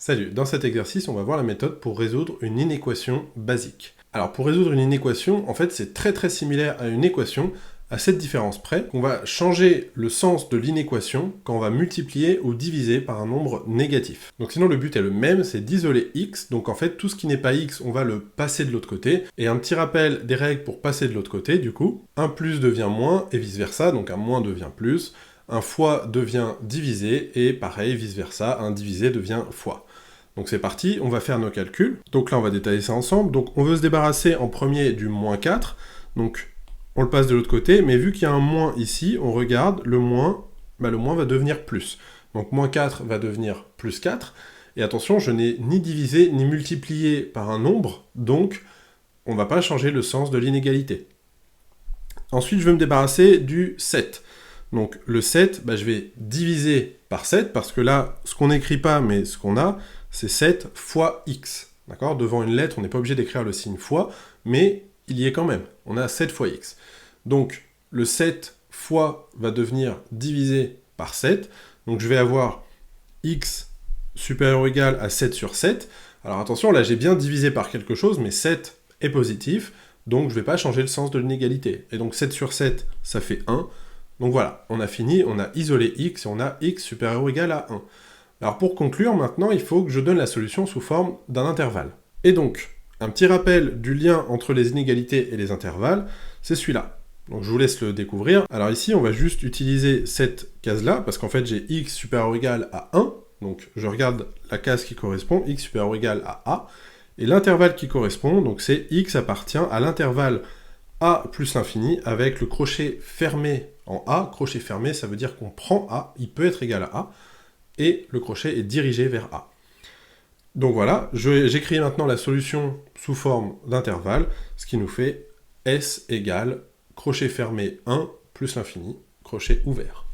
Salut, dans cet exercice, on va voir la méthode pour résoudre une inéquation basique. Alors pour résoudre une inéquation, en fait c'est très similaire à une équation, à cette différence près, qu'on va changer le sens de l'inéquation quand on va multiplier ou diviser par un nombre négatif. Donc sinon le but est le même, c'est d'isoler x, donc en fait tout ce qui n'est pas x, on va le passer de l'autre côté, et un petit rappel des règles pour passer de l'autre côté, du coup, un plus devient moins, et vice versa, donc un moins devient plus, un fois devient divisé, et pareil, vice versa, un divisé devient fois. Donc c'est parti, on va faire nos calculs. Donc là, on va détailler ça ensemble. Donc on veut se débarrasser en premier du moins 4. Donc on le passe de l'autre côté, mais vu qu'il y a un moins ici, on regarde, le moins va devenir plus. Donc moins 4 va devenir plus 4. Et attention, je n'ai ni divisé ni multiplié par un nombre, donc on ne va pas changer le sens de l'inégalité. Ensuite, je veux me débarrasser du 7. Donc le 7, je vais diviser par 7, parce que là, ce qu'on n'écrit pas, mais ce qu'on a, c'est 7 fois x. D'accord ? Devant une lettre, on n'est pas obligé d'écrire le signe fois, mais il y est quand même. On a 7 fois x. Donc le 7 fois va devenir divisé par 7. Donc je vais avoir x supérieur ou égal à 7 sur 7. Alors attention, là j'ai bien divisé par quelque chose, mais 7 est positif, donc je ne vais pas changer le sens de l'inégalité. Et donc 7 sur 7, ça fait 1. Donc voilà, on a fini, on a isolé x, et on a x supérieur ou égal à 1. Alors pour conclure, maintenant, il faut que je donne la solution sous forme d'un intervalle. Et donc, un petit rappel du lien entre les inégalités et les intervalles, c'est celui-là. Donc je vous laisse le découvrir. Alors ici, on va juste utiliser cette case-là, parce qu'en fait, j'ai x supérieur ou égal à 1, donc je regarde la case qui correspond, x supérieur ou égal à a, et l'intervalle qui correspond, donc c'est x appartient à l'intervalle a plus l'infini, avec le crochet fermé en a. Crochet fermé, ça veut dire qu'on prend a, il peut être égal à a, et le crochet est dirigé vers A. Donc voilà, j'écris maintenant la solution sous forme d'intervalle, ce qui nous fait S égale crochet fermé 1 plus l'infini, crochet ouvert.